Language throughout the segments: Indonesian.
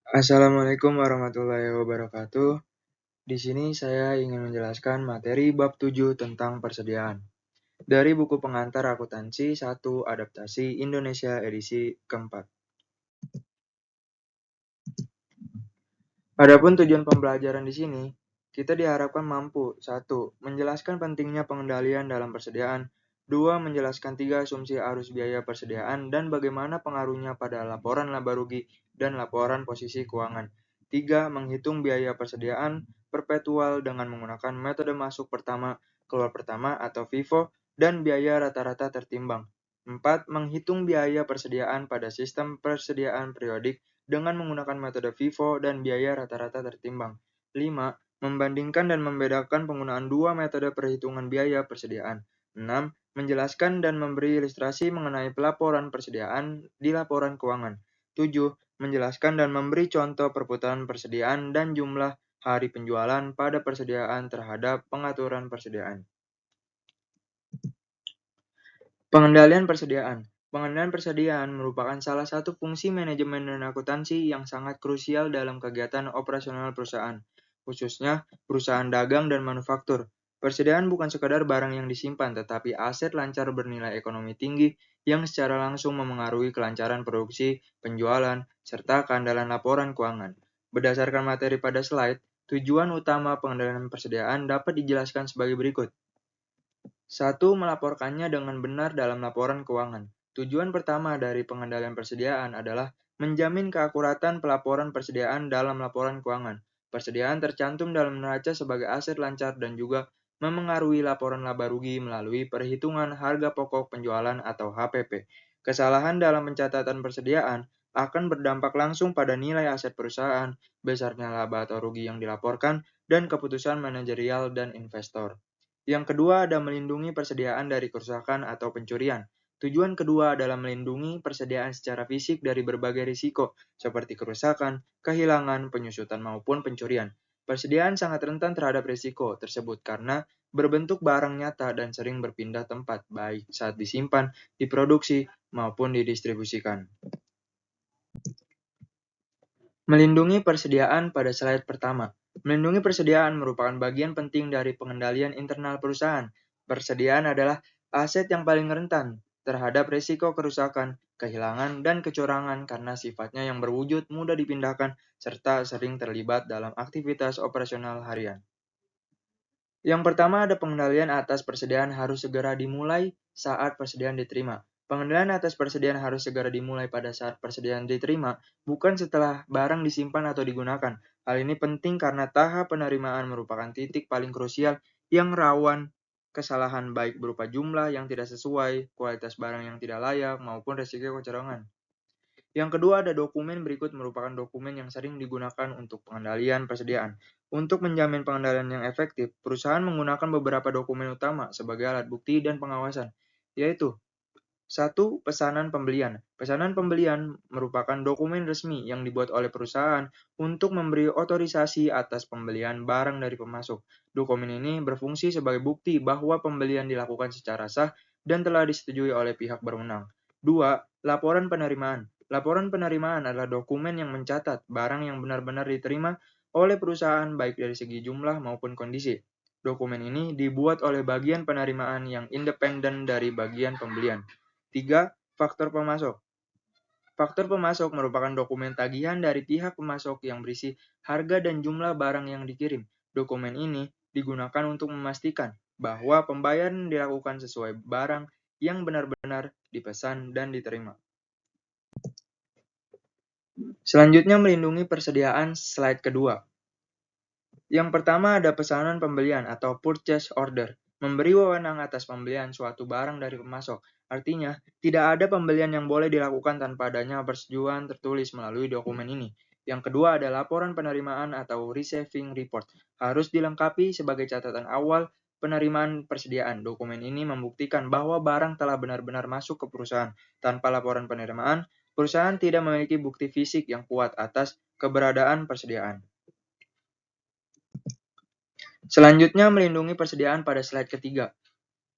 Assalamualaikum warahmatullahi wabarakatuh. Di sini saya ingin menjelaskan materi bab 7 tentang persediaan. Dari buku pengantar akuntansi 1 adaptasi Indonesia edisi keempat. Adapun tujuan pembelajaran di sini, kita diharapkan mampu 1. Menjelaskan pentingnya pengendalian dalam persediaan. 2. Menjelaskan 3 asumsi arus biaya persediaan dan bagaimana pengaruhnya pada laporan laba rugi dan laporan posisi keuangan. 3. Menghitung biaya persediaan perpetual dengan menggunakan metode masuk pertama, keluar pertama atau FIFO dan biaya rata-rata tertimbang. 4. Menghitung biaya persediaan pada sistem persediaan periodik dengan menggunakan metode FIFO dan biaya rata-rata tertimbang. 5. Membandingkan dan membedakan penggunaan dua metode perhitungan biaya persediaan. 6. Menjelaskan dan memberi ilustrasi mengenai pelaporan persediaan di laporan keuangan. 7. Menjelaskan dan memberi contoh perputaran persediaan dan jumlah hari penjualan pada persediaan terhadap pengaturan persediaan. Pengendalian persediaan. Pengendalian persediaan merupakan salah satu fungsi manajemen dan akuntansi yang sangat krusial dalam kegiatan operasional perusahaan, khususnya perusahaan dagang dan manufaktur. Persediaan bukan sekadar barang yang disimpan, tetapi aset lancar bernilai ekonomi tinggi yang secara langsung memengaruhi kelancaran produksi, penjualan, serta keandalan laporan keuangan. Berdasarkan materi pada slide, tujuan utama pengendalian persediaan dapat dijelaskan sebagai berikut. 1. Melaporkannya dengan benar dalam laporan keuangan. Tujuan pertama dari pengendalian persediaan adalah menjamin keakuratan pelaporan persediaan dalam laporan keuangan. Persediaan tercantum dalam neraca sebagai aset lancar dan juga memengaruhi laporan laba rugi melalui perhitungan harga pokok penjualan atau HPP. Kesalahan dalam pencatatan persediaan akan berdampak langsung pada nilai aset perusahaan, besarnya laba atau rugi yang dilaporkan, dan keputusan manajerial dan investor. Yang kedua ada melindungi persediaan dari kerusakan atau pencurian. Tujuan kedua adalah melindungi persediaan secara fisik dari berbagai risiko, seperti kerusakan, kehilangan, penyusutan maupun pencurian. Persediaan sangat rentan terhadap risiko tersebut karena berbentuk barang nyata dan sering berpindah tempat, baik saat disimpan, diproduksi, maupun didistribusikan. Melindungi persediaan pada slide pertama. Melindungi persediaan merupakan bagian penting dari pengendalian internal perusahaan. Persediaan adalah aset yang paling rentan terhadap risiko kerusakan, kehilangan, dan kecurangan karena sifatnya yang berwujud mudah dipindahkan serta sering terlibat dalam aktivitas operasional harian. Yang pertama ada pengendalian atas persediaan harus segera dimulai saat persediaan diterima. Pengendalian atas persediaan harus segera dimulai pada saat persediaan diterima, bukan setelah barang disimpan atau digunakan. Hal ini penting karena tahap penerimaan merupakan titik paling krusial yang rawan kesalahan baik berupa jumlah yang tidak sesuai, kualitas barang yang tidak layak, maupun resiko kecurangan. Yang kedua ada dokumen berikut merupakan dokumen yang sering digunakan untuk pengendalian persediaan. Untuk menjamin pengendalian yang efektif, perusahaan menggunakan beberapa dokumen utama sebagai alat bukti dan pengawasan, yaitu 1. Pesanan pembelian. Pesanan pembelian merupakan dokumen resmi yang dibuat oleh perusahaan untuk memberi otorisasi atas pembelian barang dari pemasok. Dokumen ini berfungsi sebagai bukti bahwa pembelian dilakukan secara sah dan telah disetujui oleh pihak berwenang. 2. Laporan penerimaan. Laporan penerimaan adalah dokumen yang mencatat barang yang benar-benar diterima oleh perusahaan baik dari segi jumlah maupun kondisi. Dokumen ini dibuat oleh bagian penerimaan yang independen dari bagian pembelian. 3. Faktor pemasok. Faktor pemasok merupakan dokumen tagihan dari pihak pemasok yang berisi harga dan jumlah barang yang dikirim. Dokumen ini digunakan untuk memastikan bahwa pembayaran dilakukan sesuai barang yang benar-benar dipesan dan diterima. Selanjutnya melindungi persediaan slide kedua. Yang pertama ada pesanan pembelian atau purchase order. Memberi wewenang atas pembelian suatu barang dari pemasok. Artinya, tidak ada pembelian yang boleh dilakukan tanpa adanya persetujuan tertulis melalui dokumen ini. Yang kedua ada laporan penerimaan atau receiving report. Harus dilengkapi sebagai catatan awal penerimaan persediaan. Dokumen ini membuktikan bahwa barang telah benar-benar masuk ke perusahaan. Tanpa laporan penerimaan, perusahaan tidak memiliki bukti fisik yang kuat atas keberadaan persediaan. Selanjutnya melindungi persediaan pada slide ketiga.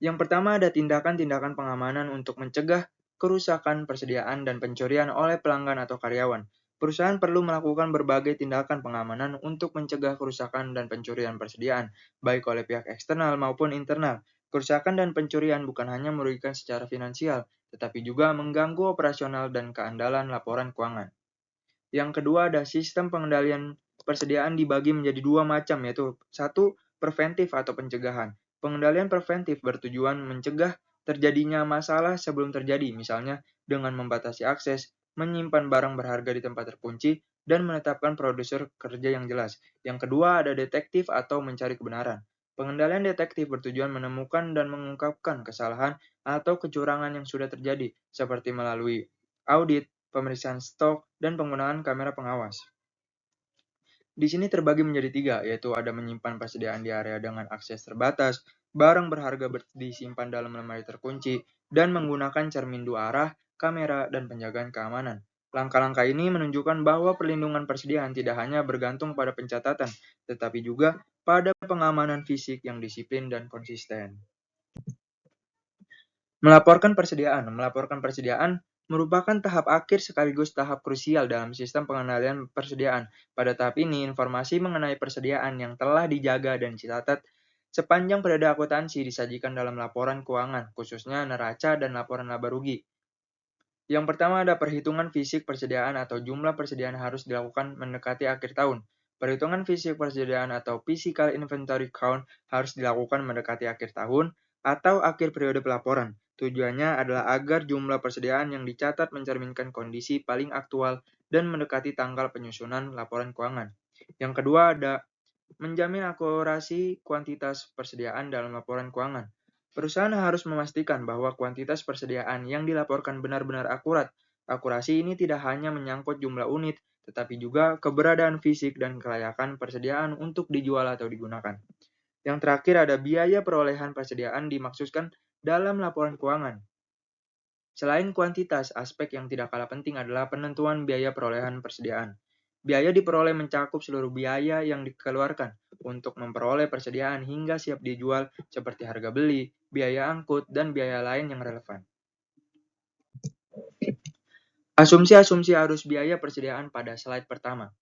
Yang pertama ada tindakan-tindakan pengamanan untuk mencegah kerusakan persediaan dan pencurian oleh pelanggan atau karyawan. Perusahaan perlu melakukan berbagai tindakan pengamanan untuk mencegah kerusakan dan pencurian persediaan, baik oleh pihak eksternal maupun internal. Kerusakan dan pencurian bukan hanya merugikan secara finansial, tetapi juga mengganggu operasional dan keandalan laporan keuangan. Yang kedua ada sistem pengendalian persediaan dibagi menjadi dua macam, yaitu satu, preventif atau pencegahan. Pengendalian preventif bertujuan mencegah terjadinya masalah sebelum terjadi, misalnya dengan membatasi akses, menyimpan barang berharga di tempat terkunci, dan menetapkan produser kerja yang jelas. Yang kedua ada detektif atau mencari kebenaran. Pengendalian detektif bertujuan menemukan dan mengungkapkan kesalahan atau kecurangan yang sudah terjadi, seperti melalui audit, pemeriksaan stok, dan penggunaan kamera pengawas. Di sini terbagi menjadi tiga, yaitu ada menyimpan persediaan di area dengan akses terbatas, barang berharga disimpan dalam lemari terkunci, dan menggunakan cermin dua arah, kamera, dan penjagaan keamanan. Langkah-langkah ini menunjukkan bahwa perlindungan persediaan tidak hanya bergantung pada pencatatan, tetapi juga pada pengamanan fisik yang disiplin dan konsisten. Melaporkan persediaan merupakan tahap akhir sekaligus tahap krusial dalam sistem pengendalian persediaan. Pada tahap ini, informasi mengenai persediaan yang telah dijaga dan dicatat sepanjang periode akuntansi disajikan dalam laporan keuangan, khususnya neraca dan laporan laba rugi. Yang pertama ada perhitungan fisik persediaan atau jumlah persediaan harus dilakukan mendekati akhir tahun. Perhitungan fisik persediaan atau physical inventory count harus dilakukan mendekati akhir tahun atau akhir periode pelaporan. Tujuannya adalah agar jumlah persediaan yang dicatat mencerminkan kondisi paling aktual dan mendekati tanggal penyusunan laporan keuangan. Yang kedua ada menjamin akurasi kuantitas persediaan dalam laporan keuangan. Perusahaan harus memastikan bahwa kuantitas persediaan yang dilaporkan benar-benar akurat. Akurasi ini tidak hanya menyangkut jumlah unit, tetapi juga keberadaan fisik dan kelayakan persediaan untuk dijual atau digunakan. Yang terakhir ada biaya perolehan persediaan dimaksudkan dalam laporan keuangan. Selain kuantitas, aspek yang tidak kalah penting adalah penentuan biaya perolehan persediaan. Biaya diperoleh mencakup seluruh biaya yang dikeluarkan untuk memperoleh persediaan hingga siap dijual seperti harga beli, biaya angkut, dan biaya lain yang relevan. Asumsi-asumsi arus biaya persediaan pada slide pertama.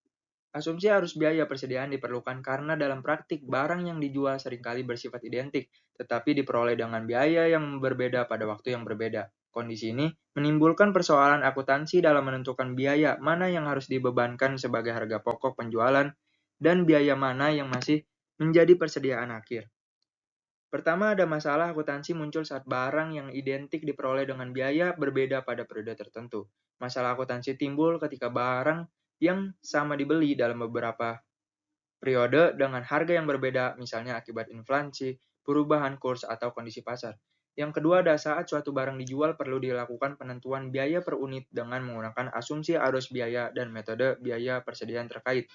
Asumsi arus biaya persediaan diperlukan karena dalam praktik barang yang dijual seringkali bersifat identik, tetapi diperoleh dengan biaya yang berbeda pada waktu yang berbeda. Kondisi ini menimbulkan persoalan akuntansi dalam menentukan biaya mana yang harus dibebankan sebagai harga pokok penjualan dan biaya mana yang masih menjadi persediaan akhir. Pertama, ada masalah akuntansi muncul saat barang yang identik diperoleh dengan biaya berbeda pada periode tertentu. Masalah akuntansi timbul ketika barang yang sama dibeli dalam beberapa periode dengan harga yang berbeda, misalnya akibat inflasi, perubahan kurs, atau kondisi pasar. Yang kedua, ada saat suatu barang dijual perlu dilakukan penentuan biaya per unit dengan menggunakan asumsi arus biaya dan metode biaya persediaan terkait.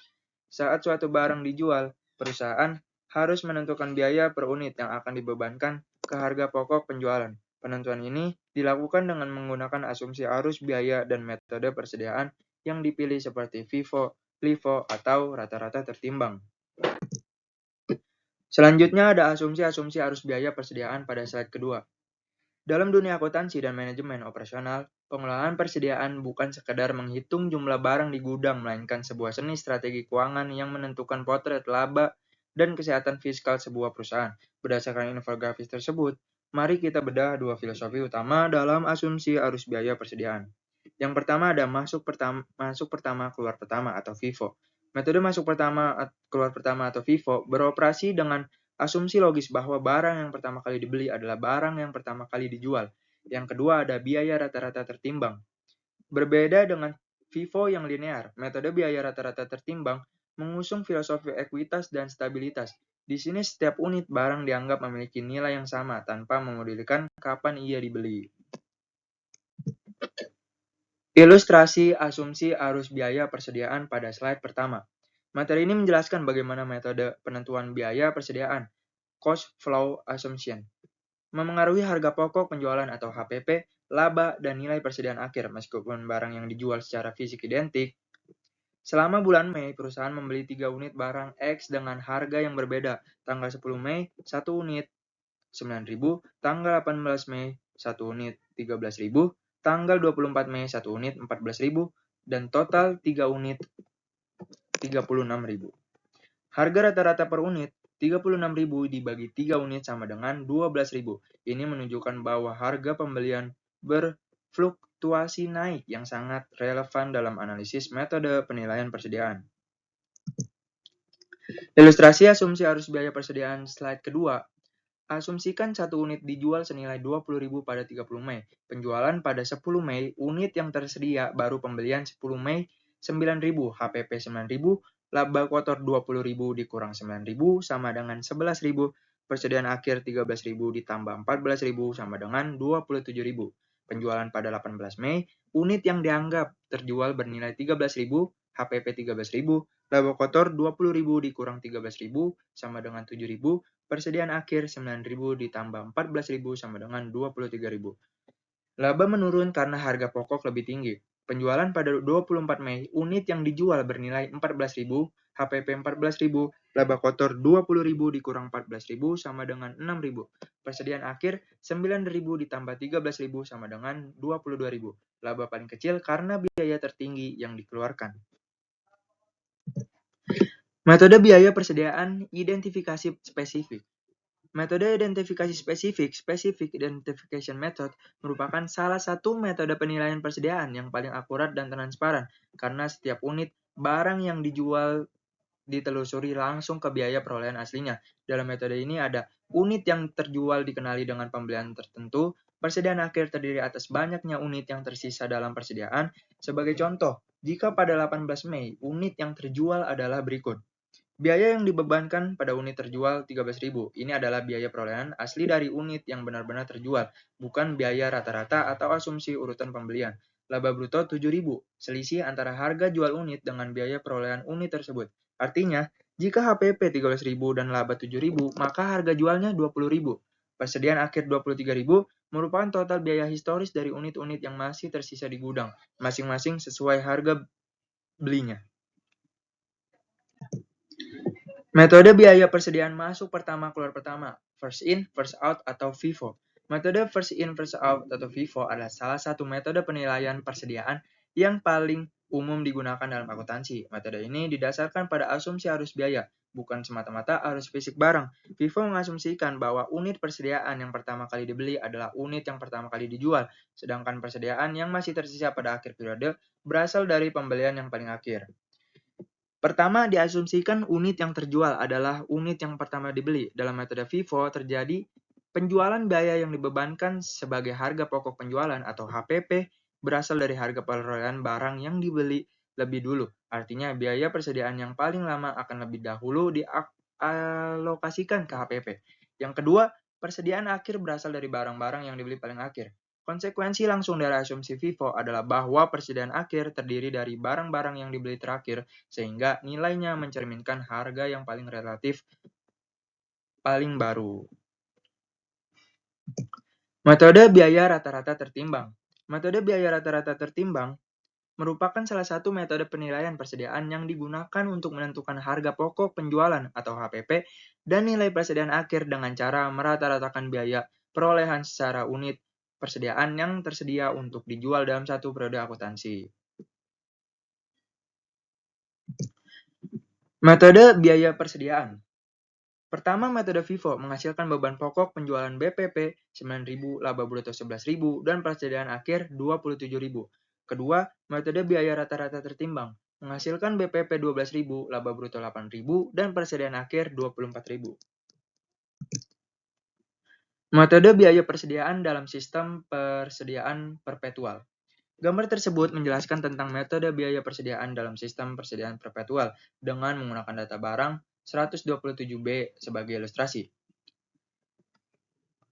Saat suatu barang dijual, perusahaan harus menentukan biaya per unit yang akan dibebankan ke harga pokok penjualan. Penentuan ini dilakukan dengan menggunakan asumsi arus biaya dan metode persediaan yang dipilih seperti FIFO, LIFO, atau rata-rata tertimbang. Selanjutnya ada asumsi-asumsi arus biaya persediaan pada slide kedua. Dalam dunia akuntansi dan manajemen operasional, pengelolaan persediaan bukan sekedar menghitung jumlah barang di gudang, melainkan sebuah seni strategi keuangan yang menentukan potret laba dan kesehatan fiskal sebuah perusahaan. Berdasarkan infografis tersebut, mari kita bedah dua filosofi utama dalam asumsi arus biaya persediaan. Yang pertama ada masuk pertama keluar pertama atau FIFO. Metode masuk pertama keluar pertama atau FIFO beroperasi dengan asumsi logis bahwa barang yang pertama kali dibeli adalah barang yang pertama kali dijual. Yang kedua ada biaya rata-rata tertimbang. Berbeda dengan FIFO yang linear, metode biaya rata-rata tertimbang mengusung filosofi ekuitas dan stabilitas. Di sini setiap unit barang dianggap memiliki nilai yang sama tanpa memodelkan kapan ia dibeli. Ilustrasi asumsi arus biaya persediaan pada slide pertama. Materi ini menjelaskan bagaimana metode penentuan biaya persediaan, cost flow assumption, memengaruhi harga pokok penjualan atau HPP, laba, dan nilai persediaan akhir meskipun barang yang dijual secara fisik identik. Selama bulan Mei, perusahaan membeli 3 unit barang X dengan harga yang berbeda. Tanggal 10 Mei, 1 unit 9.000, tanggal 18 Mei, 1 unit 13.000, tanggal 24 Mei, 1 unit 14.000, dan total 3 unit 36.000. Harga rata-rata per unit 36.000 dibagi 3 unit sama dengan 12.000. Ini menunjukkan bahwa harga pembelian berfluktuasi naik yang sangat relevan dalam analisis metode penilaian persediaan. Ilustrasi asumsi arus biaya persediaan slide kedua. Asumsikan satu unit dijual senilai 20.000 pada 30 Mei. Penjualan pada 10 Mei, unit yang tersedia baru pembelian 10 Mei 9.000, HPP 9.000, laba kotor 20.000 dikurang 9.000 sama dengan 11.000, persediaan akhir 13.000 ditambah 14.000 sama dengan 27.000. Penjualan pada 18 Mei, unit yang dianggap terjual bernilai 13.000, HPP 13.000, laba kotor 20.000 dikurang 13.000 sama dengan 7.000, persediaan akhir 9.000 ditambah 14.000 sama dengan 23.000. Laba menurun karena harga pokok lebih tinggi. Penjualan pada 24 Mei, unit yang dijual bernilai 14.000, HPP 14.000, laba kotor 20.000 dikurang 14.000 sama dengan 6.000. Persediaan akhir 9.000 ditambah 13.000 sama dengan 22.000. Laba paling kecil karena biaya tertinggi yang dikeluarkan. Metode biaya persediaan identifikasi spesifik. Metode identifikasi spesifik, Specific Identification Method, merupakan salah satu metode penilaian persediaan yang paling akurat dan transparan, karena setiap unit barang yang dijual ditelusuri langsung ke biaya perolehan aslinya. Dalam metode ini ada unit yang terjual dikenali dengan pembelian tertentu, persediaan akhir terdiri atas banyaknya unit yang tersisa dalam persediaan. Sebagai contoh, jika pada 18 Mei, unit yang terjual adalah berikut. Biaya yang dibebankan pada unit terjual 13.000. Ini adalah biaya perolehan asli dari unit yang benar-benar terjual, bukan biaya rata-rata atau asumsi urutan pembelian. Laba bruto 7.000, selisih antara harga jual unit dengan biaya perolehan unit tersebut. Artinya, jika HPP 13.000 dan laba 7.000, maka harga jualnya 20.000. Persediaan akhir 23.000 merupakan total biaya historis dari unit-unit yang masih tersisa di gudang, masing-masing sesuai harga belinya. Metode biaya persediaan masuk pertama keluar pertama, first in, first out atau FIFO. Metode first in, first out atau FIFO adalah salah satu metode penilaian persediaan yang paling umum digunakan dalam akuntansi. Metode ini didasarkan pada asumsi arus biaya, bukan semata-mata arus fisik barang. FIFO mengasumsikan bahwa unit persediaan yang pertama kali dibeli adalah unit yang pertama kali dijual, sedangkan persediaan yang masih tersisa pada akhir periode berasal dari pembelian yang paling akhir. Pertama, diasumsikan unit yang terjual adalah unit yang pertama dibeli. Dalam metode FIFO terjadi penjualan biaya yang dibebankan sebagai harga pokok penjualan atau HPP berasal dari harga perolehan barang yang dibeli lebih dulu. Artinya biaya persediaan yang paling lama akan lebih dahulu dialokasikan ke HPP. Yang kedua, persediaan akhir berasal dari barang-barang yang dibeli paling akhir. Konsekuensi langsung dari asumsi FIFO adalah bahwa persediaan akhir terdiri dari barang-barang yang dibeli terakhir, sehingga nilainya mencerminkan harga yang paling relatif paling baru. Metode biaya rata-rata tertimbang. Metode biaya rata-rata tertimbang merupakan salah satu metode penilaian persediaan yang digunakan untuk menentukan harga pokok penjualan atau HPP dan nilai persediaan akhir dengan cara merata-ratakan biaya perolehan secara unit persediaan yang tersedia untuk dijual dalam satu periode akuntansi. Metode biaya persediaan. Pertama, metode FIFO menghasilkan beban pokok penjualan BPP 9.000, laba bruto 11.000, dan persediaan akhir 27.000. Kedua, metode biaya rata-rata tertimbang menghasilkan BPP 12.000, laba bruto 8.000, dan persediaan akhir 24.000. Metode biaya persediaan dalam sistem persediaan perpetual. Gambar tersebut menjelaskan tentang metode biaya persediaan dalam sistem persediaan perpetual dengan menggunakan data barang 127B sebagai ilustrasi.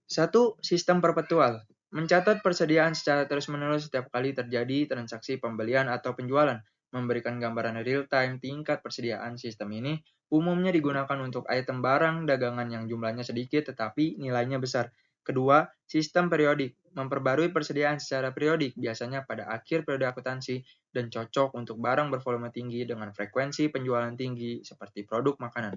1. Sistem perpetual. Mencatat persediaan secara terus-menerus setiap kali terjadi transaksi pembelian atau penjualan, memberikan gambaran real-time tingkat persediaan. Sistem ini umumnya digunakan untuk item barang dagangan yang jumlahnya sedikit tetapi nilainya besar. Kedua, sistem periodik. Memperbarui persediaan secara periodik, biasanya pada akhir periode akuntansi, dan cocok untuk barang bervolume tinggi dengan frekuensi penjualan tinggi seperti produk makanan.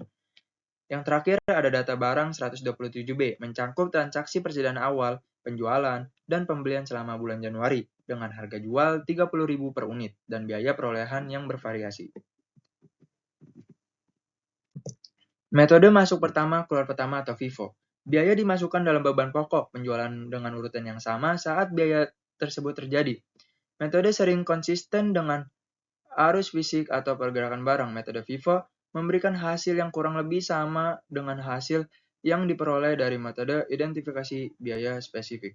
Yang terakhir ada data barang 127B, mencakup transaksi persediaan awal, penjualan, dan pembelian selama bulan Januari. dengan harga jual Rp30.000 per unit dan biaya perolehan yang bervariasi. Metode masuk pertama, keluar pertama atau FIFO. Biaya dimasukkan dalam beban pokok penjualan dengan urutan yang sama saat biaya tersebut terjadi. Metode sering konsisten dengan arus fisik atau pergerakan barang. Metode FIFO memberikan hasil yang kurang lebih sama dengan hasil yang diperoleh dari metode identifikasi biaya spesifik.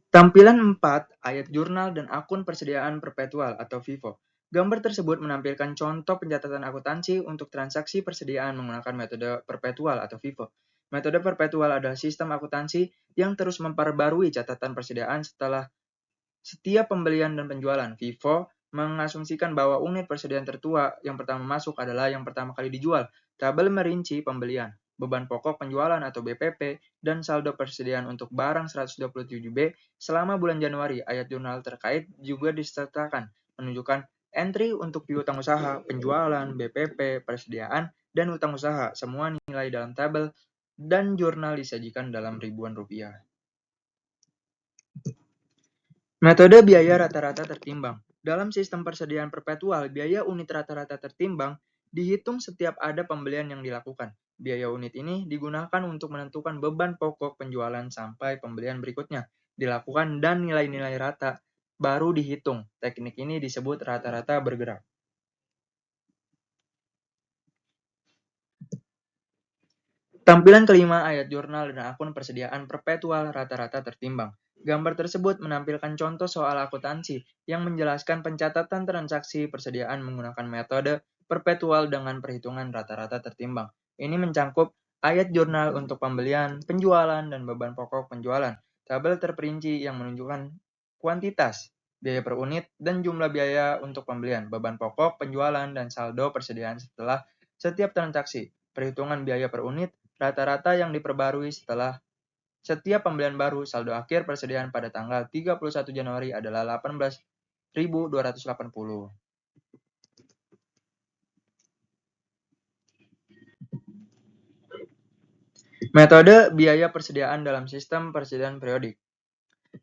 Tampilan 4, ayat jurnal dan akun persediaan perpetual atau FIFO. Gambar tersebut menampilkan contoh pencatatan akuntansi untuk transaksi persediaan menggunakan metode perpetual atau FIFO. Metode perpetual adalah sistem akuntansi yang terus memperbarui catatan persediaan setelah setiap pembelian dan penjualan. FIFO mengasumsikan bahwa unit persediaan tertua yang pertama masuk adalah yang pertama kali dijual. Tabel merinci pembelian, beban pokok penjualan atau BPP, dan saldo persediaan untuk barang 127B selama bulan Januari. Ayat jurnal terkait juga disertakan, menunjukkan entry untuk piutang usaha, penjualan, BPP, persediaan, dan utang usaha. Semua nilai dalam tabel dan jurnal disajikan dalam ribuan rupiah. Metode biaya rata-rata tertimbang. Dalam sistem persediaan perpetual, biaya unit rata-rata tertimbang dihitung setiap ada pembelian yang dilakukan. Biaya unit ini digunakan untuk menentukan beban pokok penjualan sampai pembelian berikutnya dilakukan dan nilai-nilai rata baru dihitung. Teknik ini disebut rata-rata bergerak. Tampilan kelima, ayat jurnal dan akun persediaan perpetual rata-rata tertimbang. Gambar tersebut menampilkan contoh soal akuntansi yang menjelaskan pencatatan transaksi persediaan menggunakan metode perpetual dengan perhitungan rata-rata tertimbang. Ini mencangkup ayat jurnal untuk pembelian, penjualan, dan beban pokok penjualan. Tabel terperinci yang menunjukkan kuantitas, biaya per unit, dan jumlah biaya untuk pembelian, beban pokok, penjualan, dan saldo persediaan setelah setiap transaksi. Perhitungan biaya per unit rata-rata yang diperbarui setelah setiap pembelian baru. Saldo akhir persediaan pada tanggal 31 Januari adalah 18.280. Metode biaya persediaan dalam sistem persediaan periodik.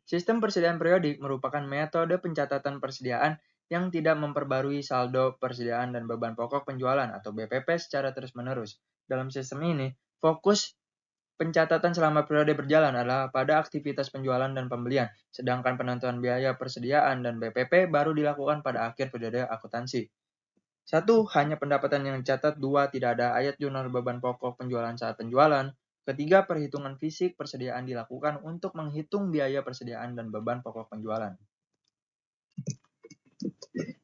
Sistem persediaan periodik merupakan metode pencatatan persediaan yang tidak memperbarui saldo persediaan dan beban pokok penjualan atau BPP secara terus-menerus. Dalam sistem ini, fokus pencatatan selama periode berjalan adalah pada aktivitas penjualan dan pembelian, sedangkan penentuan biaya persediaan dan BPP baru dilakukan pada akhir periode akuntansi. 1. Hanya pendapatan yang dicatat. 2. Tidak ada ayat jurnal beban pokok penjualan saat penjualan. Ketiga, perhitungan fisik persediaan dilakukan untuk menghitung biaya persediaan dan beban pokok penjualan.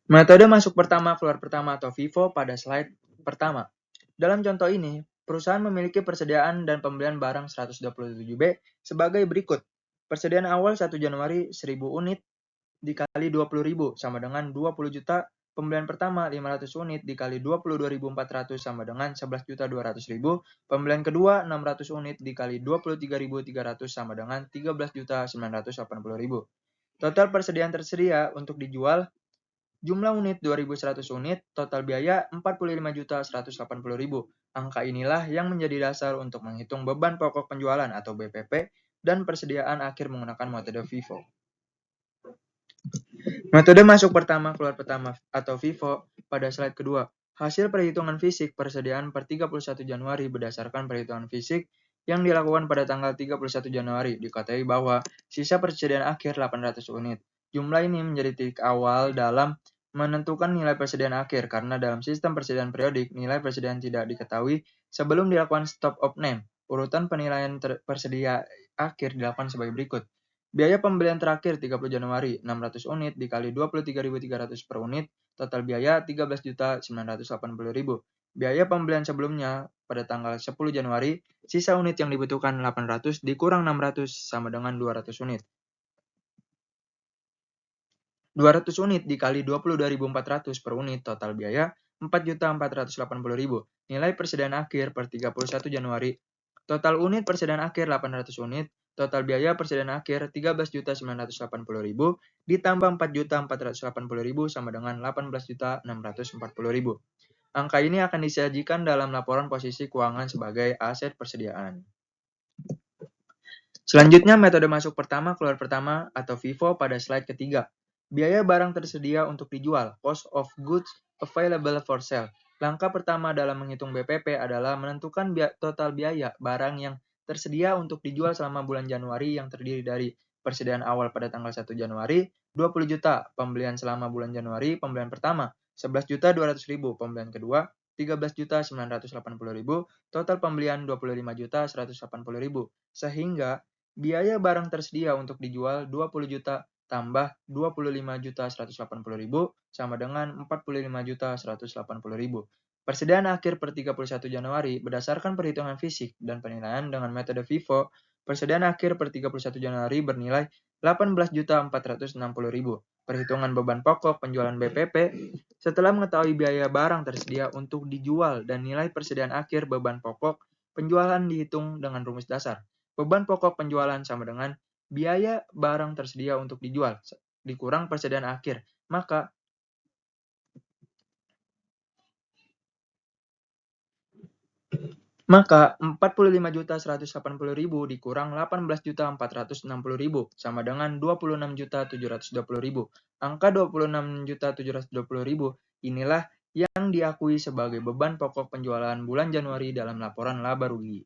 Metode masuk pertama, keluar pertama atau FIFO pada slide pertama. Dalam contoh ini, perusahaan memiliki persediaan dan pembelian barang 127B sebagai berikut. Persediaan awal 1 Januari 1000 unit dikali 20.000 sama dengan 20 juta. Pembelian pertama 500 unit dikali 22.400 sama dengan 11.200.000. Pembelian kedua 600 unit dikali 23.300 sama dengan 13.980.000. Total persediaan tersedia untuk dijual jumlah unit 2.100 unit, total biaya 45.180.000. Angka inilah yang menjadi dasar untuk menghitung beban pokok penjualan atau BPP dan persediaan akhir menggunakan metode FIFO. Metode masuk pertama, keluar pertama atau FIFO pada slide kedua. Hasil perhitungan fisik persediaan per 31 Januari berdasarkan perhitungan fisik yang dilakukan pada tanggal 31 Januari. Diketahui bahwa sisa persediaan akhir 800 unit. Jumlah ini menjadi titik awal dalam menentukan nilai persediaan akhir karena dalam sistem persediaan periodik, nilai persediaan tidak diketahui sebelum dilakukan stop of name. Urutan penilaian persediaan akhir dilakukan sebagai berikut. Biaya pembelian terakhir 30 Januari 600 unit dikali 23.300 per unit, total biaya 13.980.000. Biaya pembelian sebelumnya pada tanggal 10 Januari, sisa unit yang dibutuhkan 800 dikurang 600 sama dengan 200 unit. 200 unit dikali 22.400 per unit, total biaya 4.480.000. Nilai persediaan akhir per 31 Januari, total unit persediaan akhir 800 unit, total biaya persediaan akhir 13.980.000 ditambah 4.480.000 sama dengan 18.640.000. Angka ini akan disajikan dalam laporan posisi keuangan sebagai aset persediaan. Selanjutnya, metode masuk pertama, keluar pertama atau FIFO pada slide ketiga. Biaya barang tersedia untuk dijual, cost of goods available for sale. Langkah pertama dalam menghitung BPP adalah menentukan total biaya barang yang tersedia untuk dijual selama bulan Januari yang terdiri dari persediaan awal pada tanggal 1 Januari, 20 juta pembelian selama bulan Januari, pembelian pertama, 11.200.000 pembelian kedua, 13.980.000, total pembelian 25.180.000. Sehingga biaya barang tersedia untuk dijual 20 juta tambah 25.180.000 sama dengan 45.180.000. Persediaan akhir per 31 Januari berdasarkan perhitungan fisik dan penilaian dengan metode FIFO, persediaan akhir per 31 Januari bernilai 18.460.000. Perhitungan beban pokok penjualan BPP setelah mengetahui biaya barang tersedia untuk dijual dan nilai persediaan akhir beban pokok penjualan dihitung dengan rumus dasar. Beban pokok penjualan sama dengan biaya barang tersedia untuk dijual dikurang persediaan akhir. Maka 45.180.000 dikurang 18.460.000 sama dengan 26.720.000. Angka 26.720.000 inilah yang diakui sebagai beban pokok penjualan bulan Januari dalam laporan laba rugi.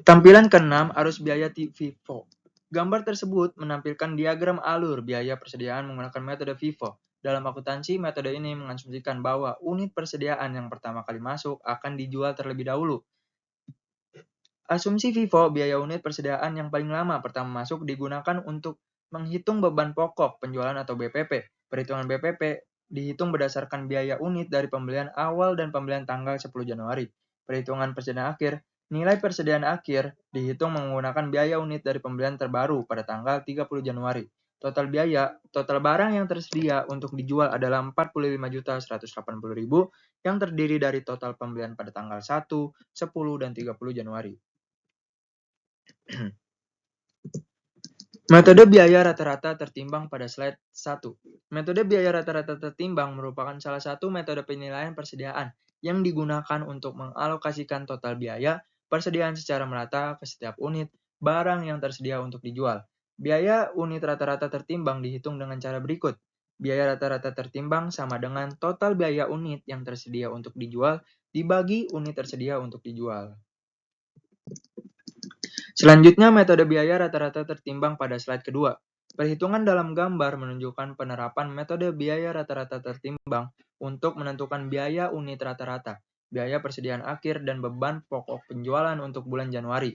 Tampilan ke-6, arus biaya FIFO. Gambar tersebut menampilkan diagram alur biaya persediaan menggunakan metode FIFO. Dalam akuntansi, metode ini mengasumsikan bahwa unit persediaan yang pertama kali masuk akan dijual terlebih dahulu. Asumsi FIFO, biaya unit persediaan yang paling lama pertama masuk digunakan untuk menghitung beban pokok penjualan atau BPP. Perhitungan BPP dihitung berdasarkan biaya unit dari pembelian awal dan pembelian tanggal 10 Januari. Perhitungan persediaan akhir, nilai persediaan akhir dihitung menggunakan biaya unit dari pembelian terbaru pada tanggal 30 Januari. Total barang yang tersedia untuk dijual adalah 45.180.000 yang terdiri dari total pembelian pada tanggal 1, 10, dan 30 Januari. Metode biaya rata-rata tertimbang pada slide 1. Metode biaya rata-rata tertimbang merupakan salah satu metode penilaian persediaan yang digunakan untuk mengalokasikan total biaya persediaan secara merata ke setiap unit barang yang tersedia untuk dijual. Biaya unit rata-rata tertimbang dihitung dengan cara berikut. Biaya rata-rata tertimbang sama dengan total biaya unit yang tersedia untuk dijual dibagi unit tersedia untuk dijual. Selanjutnya, metode biaya rata-rata tertimbang pada slide kedua. Perhitungan dalam gambar menunjukkan penerapan metode biaya rata-rata tertimbang untuk menentukan biaya unit rata-rata, biaya persediaan akhir, dan beban pokok penjualan untuk bulan Januari.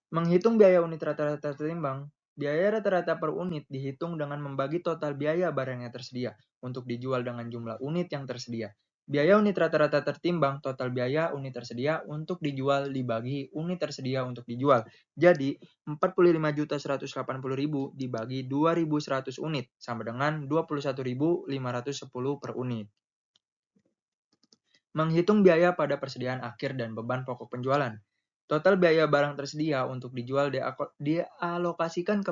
Menghitung biaya unit rata-rata tertimbang, biaya rata-rata per unit dihitung dengan membagi total biaya barang yang tersedia untuk dijual dengan jumlah unit yang tersedia. Biaya unit rata-rata tertimbang total biaya unit tersedia untuk dijual dibagi unit tersedia untuk dijual. Jadi, 45.180.000 dibagi 2.100 unit sama dengan 21.510 per unit. Menghitung biaya pada persediaan akhir dan beban pokok penjualan. Total biaya barang tersedia untuk dijual dialokasikan ke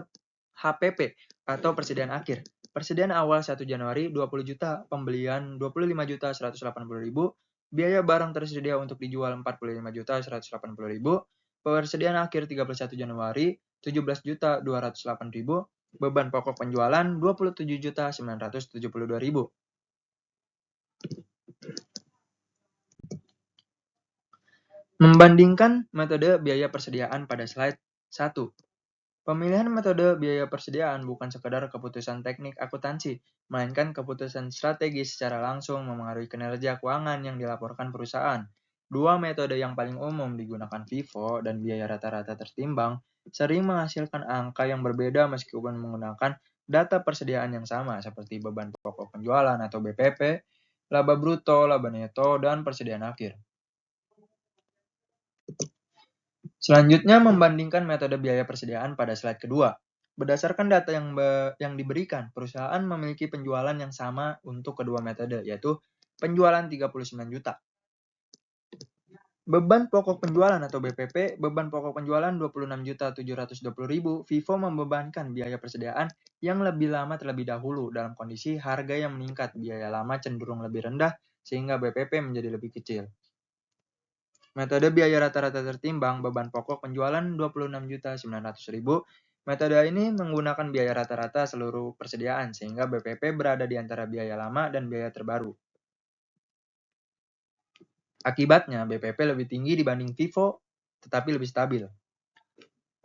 HPP atau persediaan akhir. Persediaan awal 1 Januari 20 juta, pembelian 25.180.000, biaya barang tersedia untuk dijual 45.180.000, persediaan akhir 31 Januari 17.208.000, beban pokok penjualan 27.972.000. Membandingkan metode biaya persediaan pada slide 1. Pemilihan metode biaya persediaan bukan sekadar keputusan teknik akuntansi, melainkan keputusan strategis secara langsung memengaruhi kinerja keuangan yang dilaporkan perusahaan. Dua metode yang paling umum digunakan FIFO dan biaya rata-rata tertimbang sering menghasilkan angka yang berbeda meskipun menggunakan data persediaan yang sama seperti beban pokok penjualan atau BPP, laba bruto, laba neto, dan persediaan akhir. Selanjutnya, membandingkan metode biaya persediaan pada slide kedua. Berdasarkan data yang diberikan, perusahaan memiliki penjualan yang sama untuk kedua metode, yaitu penjualan 39 juta. Beban pokok penjualan atau BPP, beban pokok penjualan 26.720.000, Vivo membebankan biaya persediaan yang lebih lama terlebih dahulu dalam kondisi harga yang meningkat, biaya lama cenderung lebih rendah sehingga BPP menjadi lebih kecil. Metode biaya rata-rata tertimbang beban pokok penjualan 26.900.000. Metode ini menggunakan biaya rata-rata seluruh persediaan sehingga BPP berada di antara biaya lama dan biaya terbaru. Akibatnya, BPP lebih tinggi dibanding Vivo, tetapi lebih stabil.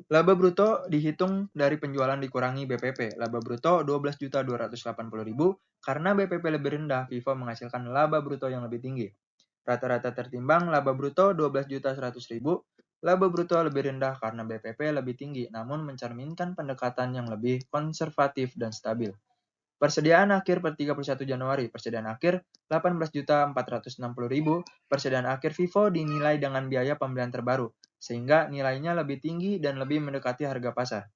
Laba bruto dihitung dari penjualan dikurangi BPP. Laba bruto 12.280.000 karena BPP lebih rendah, Vivo menghasilkan laba bruto yang lebih tinggi. Rata-rata tertimbang laba bruto 12.100.000. Laba bruto lebih rendah karena BPP lebih tinggi, namun mencerminkan pendekatan yang lebih konservatif dan stabil. Persediaan akhir per 31 Januari, persediaan akhir 18.460.000, persediaan akhir Vivo dinilai dengan biaya pembelian terbaru, sehingga nilainya lebih tinggi dan lebih mendekati harga pasar.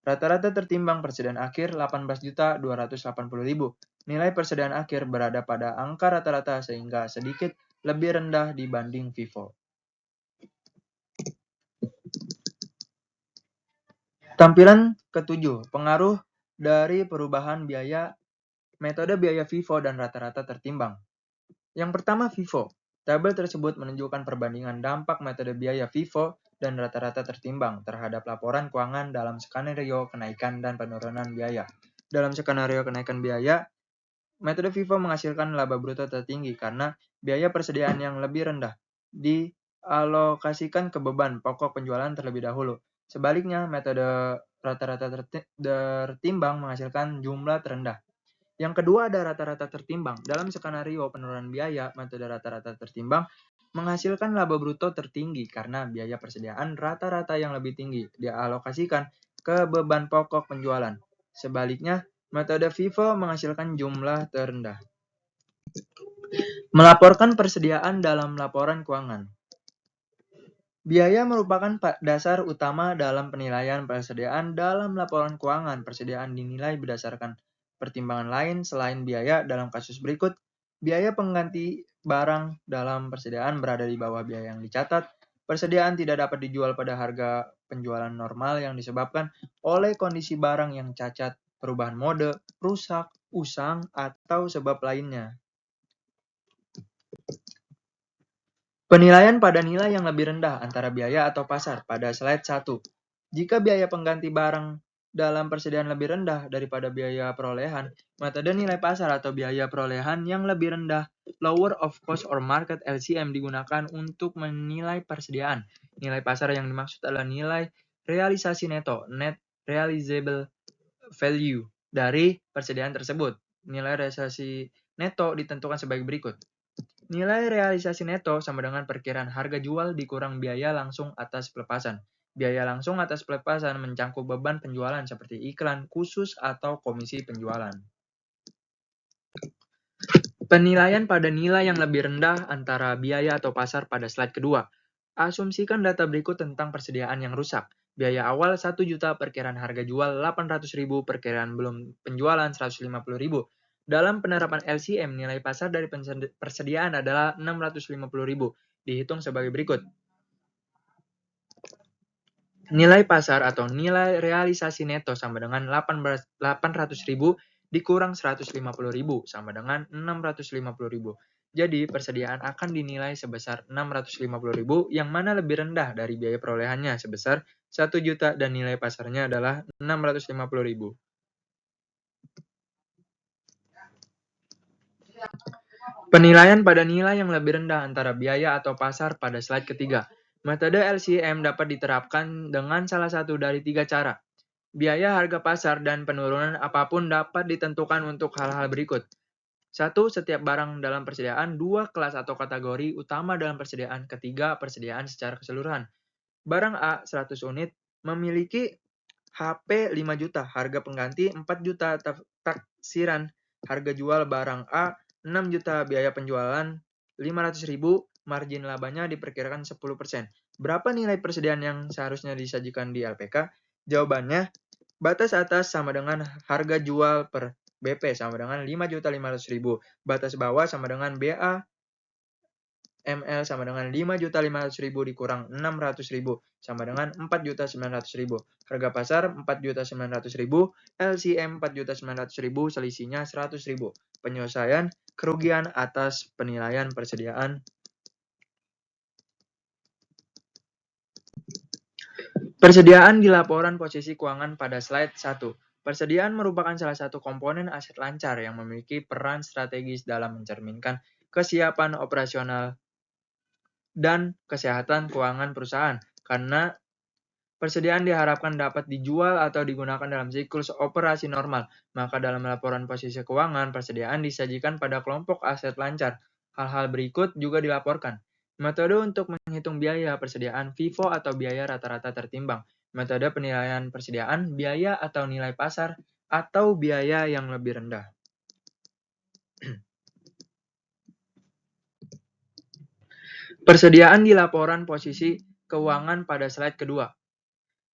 Rata-rata tertimbang persediaan akhir 18.280.000. Nilai persediaan akhir berada pada angka rata-rata sehingga sedikit lebih rendah dibanding Vivo. Tampilan ketujuh, pengaruh dari perubahan biaya, metode biaya Vivo dan rata-rata tertimbang. Yang pertama, Vivo. Tabel tersebut menunjukkan perbandingan dampak metode biaya Vivo dan rata-rata tertimbang terhadap laporan keuangan dalam skenario kenaikan dan penurunan biaya. Dalam skenario kenaikan biaya, metode Vivo menghasilkan laba bruto tertinggi karena biaya persediaan yang lebih rendah dialokasikan ke beban pokok penjualan terlebih dahulu. Sebaliknya, metode rata-rata tertimbang menghasilkan jumlah terendah. Yang kedua ada rata-rata tertimbang. Dalam skenario penurunan biaya, metode rata-rata tertimbang menghasilkan laba bruto tertinggi karena biaya persediaan rata-rata yang lebih tinggi dialokasikan ke beban pokok penjualan. Sebaliknya, metode Vivo menghasilkan jumlah terendah. Melaporkan persediaan dalam laporan keuangan. Biaya merupakan dasar utama dalam penilaian persediaan dalam laporan keuangan. Persediaan dinilai berdasarkan pertimbangan lain selain biaya dalam kasus berikut. Biaya pengganti barang dalam persediaan berada di bawah biaya yang dicatat. Persediaan tidak dapat dijual pada harga penjualan normal yang disebabkan oleh kondisi barang yang cacat, perubahan mode, rusak, usang, atau sebab lainnya. Penilaian pada nilai yang lebih rendah antara biaya atau pasar pada slide 1. Jika biaya pengganti barang dalam persediaan lebih rendah daripada biaya perolehan, metode nilai pasar atau biaya perolehan yang lebih rendah, lower of cost or market LCM, digunakan untuk menilai persediaan. Nilai pasar yang dimaksud adalah nilai realisasi neto, net realizable value, dari persediaan tersebut. Nilai realisasi neto ditentukan sebagai berikut. Nilai realisasi neto sama dengan perkiraan harga jual dikurang biaya langsung atas pelepasan. Biaya langsung atas pelepasan mencangkup beban penjualan seperti iklan khusus atau komisi penjualan. Penilaian pada nilai yang lebih rendah antara biaya atau pasar pada slide kedua. Asumsikan data berikut tentang persediaan yang rusak. Biaya awal 1 juta, perkiraan harga jual 800.000, perkiraan belum penjualan 150.000. Dalam penerapan LCM, nilai pasar dari persediaan adalah 650.000. Dihitung sebagai berikut. Nilai pasar atau nilai realisasi neto sama dengan 800.000 dikurang 150.000 sama dengan 650.000. Jadi, persediaan akan dinilai sebesar 650.000 yang mana lebih rendah dari biaya perolehannya sebesar 1 juta dan nilai pasarnya adalah 650.000. Penilaian pada nilai yang lebih rendah antara biaya atau pasar pada slide ketiga. Metode LCM dapat diterapkan dengan salah satu dari 3 cara. Biaya harga pasar dan penurunan apapun dapat ditentukan untuk hal-hal berikut. 1. Setiap barang dalam persediaan. 2. Kelas atau kategori utama dalam persediaan. Ketiga, persediaan secara keseluruhan. Barang A 100 unit memiliki HP 5 juta, harga pengganti 4 juta taksiran, harga jual barang A 6 juta, biaya penjualan 500.000, margin labanya diperkirakan 10%. Berapa nilai persediaan yang seharusnya disajikan di LPK? Jawabannya, batas atas sama dengan harga jual per BP sama dengan 5.500.000. Batas bawah sama dengan BA ml sama dengan 5.500.000 dikurang 600.000 sama dengan 4.900.000. Harga pasar 4.900.000, LCM 4.900.000, selisihnya 100.000. Penyelesaian kerugian atas penilaian persediaan. Persediaan di laporan posisi keuangan pada slide 1. Persediaan merupakan salah satu komponen aset lancar yang memiliki peran strategis dalam mencerminkan kesiapan operasional dan kesehatan keuangan perusahaan. Karena persediaan diharapkan dapat dijual atau digunakan dalam siklus operasi normal, maka dalam laporan posisi keuangan, persediaan disajikan pada kelompok aset lancar. Hal-hal berikut juga dilaporkan. Metode untuk menghitung biaya persediaan FIFO atau biaya rata-rata tertimbang. Metode penilaian persediaan, biaya atau nilai pasar, atau biaya yang lebih rendah. Persediaan di laporan posisi keuangan pada slide kedua.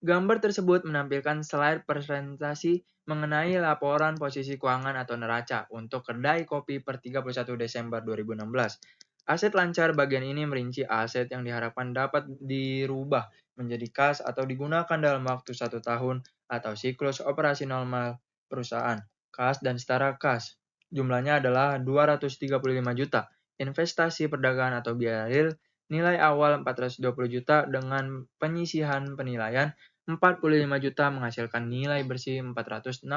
Gambar tersebut menampilkan slide presentasi mengenai laporan posisi keuangan atau neraca untuk kedai kopi per 31 Desember 2016. Aset lancar bagian ini merinci aset yang diharapkan dapat dirubah menjadi kas atau digunakan dalam waktu 1 tahun atau siklus operasi normal perusahaan. Kas dan setara kas. Jumlahnya adalah 235 juta. Investasi perdagangan atau biaya real, nilai awal 420 juta dengan penyisihan penilaian 45 juta menghasilkan nilai bersih 465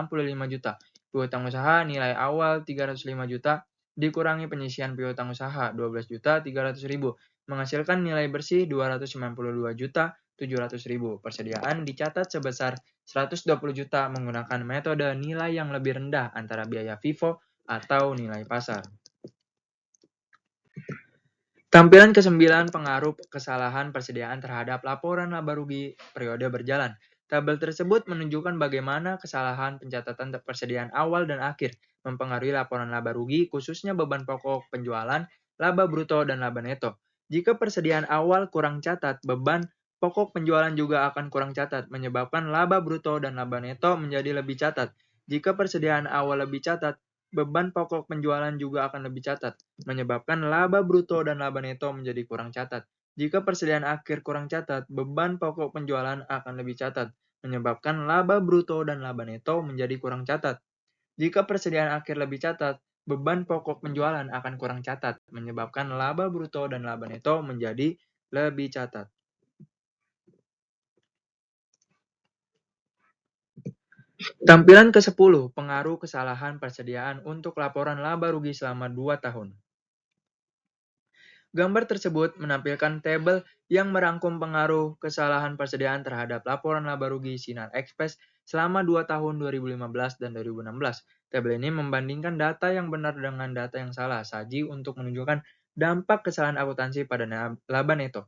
juta. Piutang usaha nilai awal 305 juta dikurangi penyisihan piutang usaha 12 juta 300 ribu menghasilkan nilai bersih 292 juta 700 ribu. Persediaan dicatat sebesar 120 juta menggunakan metode nilai yang lebih rendah antara biaya FIFO atau nilai pasar. Tampilan ke-9 pengaruh kesalahan persediaan terhadap laporan laba rugi periode berjalan. Tabel tersebut menunjukkan bagaimana kesalahan pencatatan persediaan awal dan akhir mempengaruhi laporan laba rugi, khususnya beban pokok penjualan, laba bruto, dan laba neto. Jika persediaan awal kurang catat, beban pokok penjualan juga akan kurang catat, menyebabkan laba bruto dan laba neto menjadi lebih catat. Jika persediaan awal lebih catat, beban pokok penjualan juga akan lebih catat, menyebabkan laba bruto dan laba neto menjadi kurang catat. Jika persediaan akhir kurang catat, beban pokok penjualan akan lebih catat, menyebabkan laba bruto dan laba neto menjadi kurang catat. Jika persediaan akhir lebih catat, beban pokok penjualan akan kurang catat, menyebabkan laba bruto dan laba neto menjadi lebih catat. Tampilan ke-10, pengaruh kesalahan persediaan untuk laporan laba rugi selama 2 tahun. Gambar tersebut menampilkan tabel yang merangkum pengaruh kesalahan persediaan terhadap laporan laba rugi Sinar Express selama 2 tahun 2015 dan 2016. Tabel ini membandingkan data yang benar dengan data yang salah saji untuk menunjukkan dampak kesalahan akuntansi pada laba neto.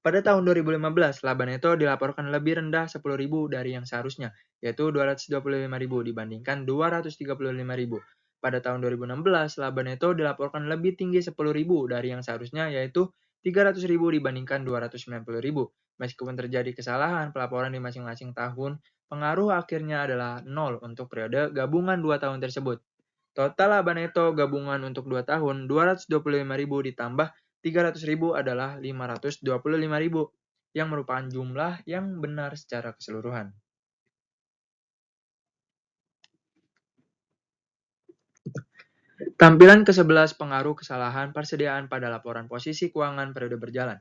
Pada tahun 2015, laba neto dilaporkan lebih rendah 10.000 dari yang seharusnya, yaitu 225.000 dibandingkan 235.000. Pada tahun 2016, laba neto dilaporkan lebih tinggi 10.000 dari yang seharusnya, yaitu 300.000 dibandingkan 290.000. Meskipun terjadi kesalahan pelaporan di masing-masing tahun, pengaruh akhirnya adalah 0 untuk periode gabungan 2 tahun tersebut. Total laba neto gabungan untuk 2 tahun, 225.000 ditambah 300.000 adalah 525.000, yang merupakan jumlah yang benar secara keseluruhan. Tampilan ke-11 pengaruh kesalahan persediaan pada laporan posisi keuangan periode berjalan.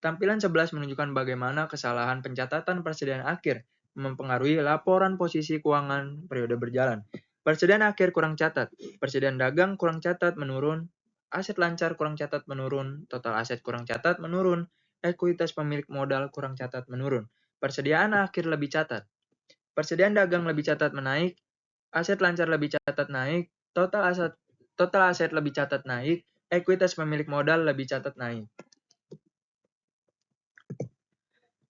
Tampilan 11 menunjukkan bagaimana kesalahan pencatatan persediaan akhir mempengaruhi laporan posisi keuangan periode berjalan. Persediaan akhir kurang catat, persediaan dagang kurang catat menurun, aset lancar kurang catat menurun, total aset kurang catat menurun, ekuitas pemilik modal kurang catat menurun. Persediaan akhir lebih catat, persediaan dagang lebih catat menaik, aset lancar lebih catat naik, total aset lebih catat naik, ekuitas pemilik modal lebih catat naik.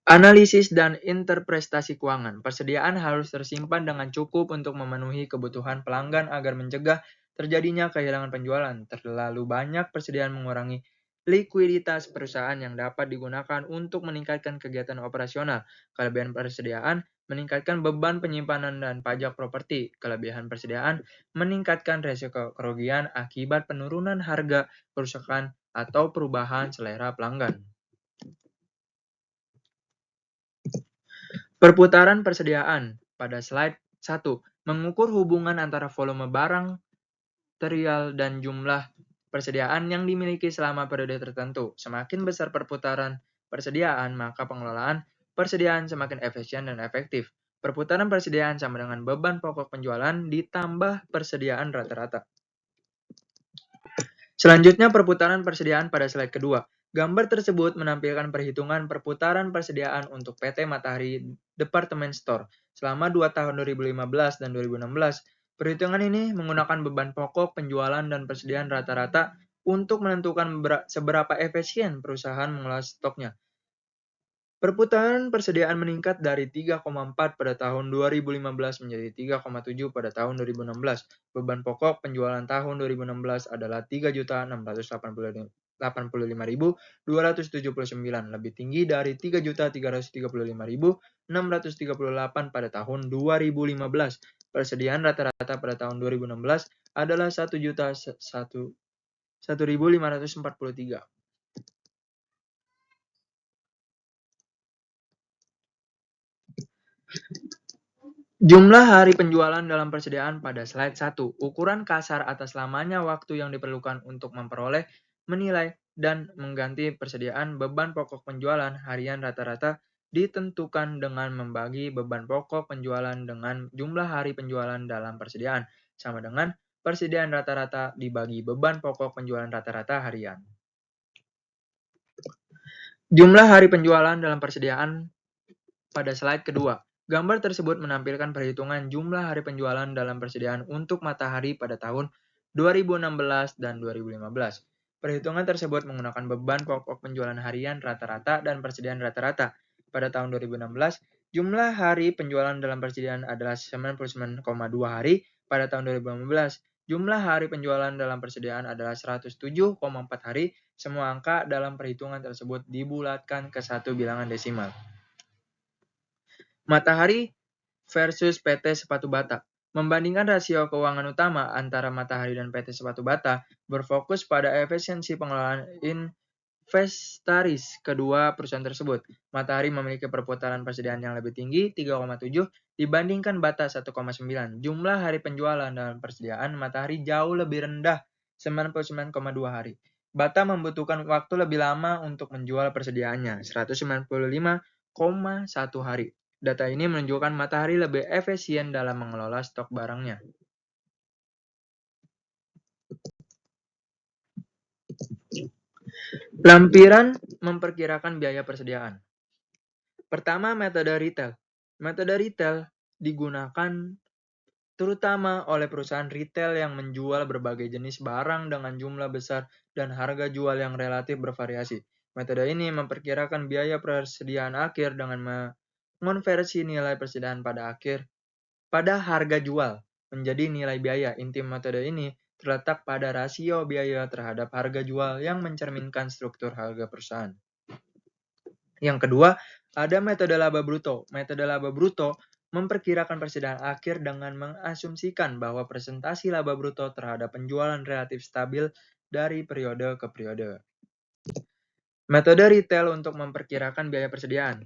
Analisis dan interpretasi keuangan. Persediaan harus tersimpan dengan cukup untuk memenuhi kebutuhan pelanggan agar mencegah terjadinya kehilangan penjualan. Terlalu banyak persediaan mengurangi likuiditas perusahaan yang dapat digunakan untuk meningkatkan kegiatan operasional. Kelebihan persediaan meningkatkan beban penyimpanan dan pajak properti. Kelebihan persediaan meningkatkan resiko kerugian akibat penurunan harga kerusakan atau perubahan selera pelanggan. Perputaran persediaan pada slide 1 mengukur hubungan antara volume barang material dan jumlah persediaan yang dimiliki selama periode tertentu. Semakin besar perputaran persediaan, maka pengelolaan persediaan semakin efisien dan efektif. Perputaran persediaan sama dengan beban pokok penjualan ditambah persediaan rata-rata. Selanjutnya perputaran persediaan pada slide kedua. Gambar tersebut menampilkan perhitungan perputaran persediaan untuk PT Matahari Department Store selama 2 tahun 2015 dan 2016. Perhitungan ini menggunakan beban pokok, penjualan, dan persediaan rata-rata untuk menentukan seberapa efisien perusahaan mengelola stoknya. Perputaran persediaan meningkat dari 3,4 pada tahun 2015 menjadi 3,7 pada tahun 2016. Beban pokok penjualan tahun 2016 adalah 3.685.279, lebih tinggi dari 3.335.638 pada tahun 2015. Persediaan rata-rata pada tahun 2016 adalah 1.543. Jumlah hari penjualan dalam persediaan pada slide 1. Ukuran kasar atas lamanya waktu yang diperlukan untuk memperoleh, menilai, dan mengganti persediaan beban pokok penjualan harian rata-rata ditentukan dengan membagi beban pokok penjualan dengan jumlah hari penjualan dalam persediaan, sama dengan persediaan rata-rata dibagi beban pokok penjualan rata-rata harian. Jumlah hari penjualan dalam persediaan pada slide kedua. Gambar tersebut menampilkan perhitungan jumlah hari penjualan dalam persediaan untuk Matahari pada tahun 2016 dan 2015. Perhitungan tersebut menggunakan beban pokok penjualan harian rata-rata dan persediaan rata-rata. Pada tahun 2016, jumlah hari penjualan dalam persediaan adalah 99,2 hari. Pada tahun 2015, jumlah hari penjualan dalam persediaan adalah 107,4 hari. Semua angka dalam perhitungan tersebut dibulatkan ke satu bilangan desimal. Matahari versus PT Sepatu Bata. Membandingkan rasio keuangan utama antara Matahari dan PT Sepatu Bata berfokus pada efisiensi pengelolaan inventaris kedua perusahaan tersebut. Matahari memiliki perputaran persediaan yang lebih tinggi, 3,7, dibandingkan Bata 1,9. Jumlah hari penjualan dalam persediaan Matahari jauh lebih rendah, 99,2 hari. Bata membutuhkan waktu lebih lama untuk menjual persediaannya, 195,1 hari. Data ini menunjukkan Matahari lebih efisien dalam mengelola stok barangnya. Lampiran memperkirakan biaya persediaan. Pertama, metode retail. Metode retail digunakan terutama oleh perusahaan retail yang menjual berbagai jenis barang dengan jumlah besar dan harga jual yang relatif bervariasi. Metode ini memperkirakan biaya persediaan akhir dengan mengonversi nilai persediaan pada harga jual menjadi nilai biaya. Inti metode ini terletak pada rasio biaya terhadap harga jual yang mencerminkan struktur harga perusahaan. Yang kedua, ada metode laba bruto. Metode laba bruto memperkirakan persediaan akhir dengan mengasumsikan bahwa presentasi laba bruto terhadap penjualan relatif stabil dari periode ke periode. Metode retail untuk memperkirakan biaya persediaan.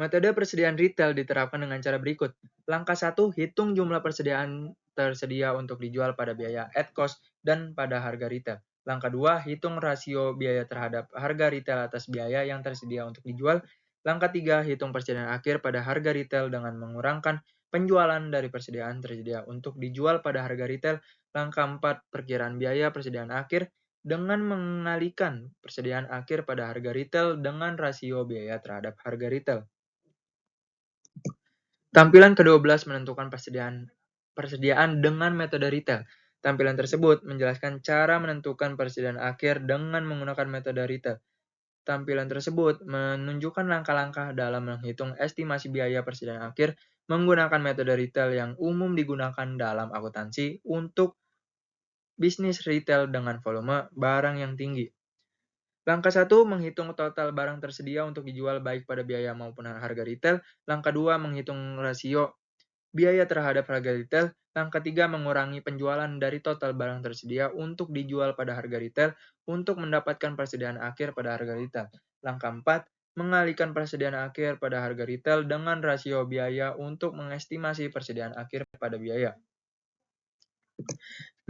Metode persediaan retail diterapkan dengan cara berikut. Langkah 1, hitung jumlah persediaan tersedia untuk dijual pada biaya at cost dan pada harga retail. Langkah 2, hitung rasio biaya terhadap harga retail atas biaya yang tersedia untuk dijual. Langkah 3, hitung persediaan akhir pada harga retail dengan mengurangkan penjualan dari persediaan tersedia untuk dijual pada harga retail. Langkah 4, perkiraan biaya persediaan akhir dengan mengalihkan persediaan akhir pada harga retail dengan rasio biaya terhadap harga retail. Tampilan ke-12 menentukan persediaan dengan metode retail. Tampilan tersebut menjelaskan cara menentukan persediaan akhir dengan menggunakan metode retail. Tampilan tersebut menunjukkan langkah-langkah dalam menghitung estimasi biaya persediaan akhir menggunakan metode retail yang umum digunakan dalam akuntansi untuk bisnis retail dengan volume barang yang tinggi. Langkah 1, menghitung total barang tersedia untuk dijual baik pada biaya maupun harga retail. Langkah 2, menghitung rasio biaya terhadap harga retail. Langkah 3, mengurangi penjualan dari total barang tersedia untuk dijual pada harga retail untuk mendapatkan persediaan akhir pada harga retail. Langkah 4, mengalihkan persediaan akhir pada harga retail dengan rasio biaya untuk mengestimasi persediaan akhir pada biaya.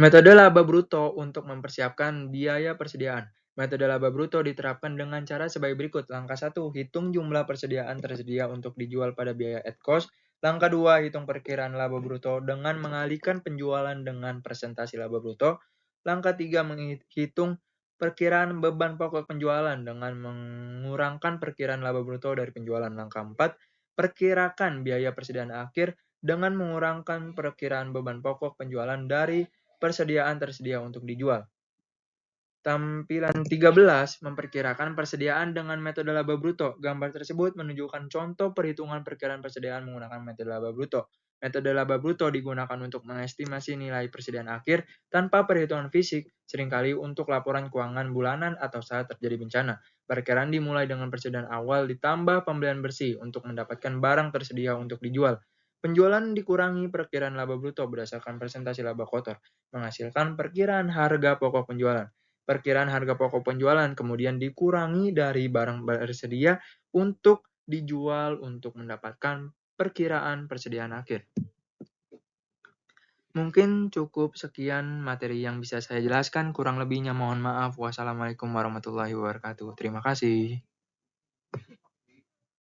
Metode laba bruto untuk mempersiapkan biaya persediaan. Metode laba bruto diterapkan dengan cara sebagai berikut. Langkah 1, hitung jumlah persediaan tersedia untuk dijual pada biaya at cost. Langkah 2, hitung perkiraan laba bruto dengan mengalihkan penjualan dengan presentasi laba bruto. Langkah 3, menghitung perkiraan beban pokok penjualan dengan mengurangkan perkiraan laba bruto dari penjualan. Langkah 4, perkirakan biaya persediaan akhir dengan mengurangkan perkiraan beban pokok penjualan dari persediaan tersedia untuk dijual. Tampilan 13 memperkirakan persediaan dengan metode laba bruto. Gambar tersebut menunjukkan contoh perhitungan perkiraan persediaan menggunakan metode laba bruto. Metode laba bruto digunakan untuk mengestimasi nilai persediaan akhir tanpa perhitungan fisik, seringkali untuk laporan keuangan bulanan atau saat terjadi bencana. Perkiraan dimulai dengan persediaan awal ditambah pembelian bersih untuk mendapatkan barang tersedia untuk dijual. Penjualan dikurangi perkiraan laba bruto berdasarkan presentasi laba kotor, menghasilkan perkiraan harga pokok penjualan. Perkiraan harga pokok penjualan kemudian dikurangi dari barang bersedia untuk dijual untuk mendapatkan perkiraan persediaan akhir. Mungkin cukup sekian materi yang bisa saya jelaskan, kurang lebihnya mohon maaf. Wassalamualaikum warahmatullahi wabarakatuh. Terima kasih.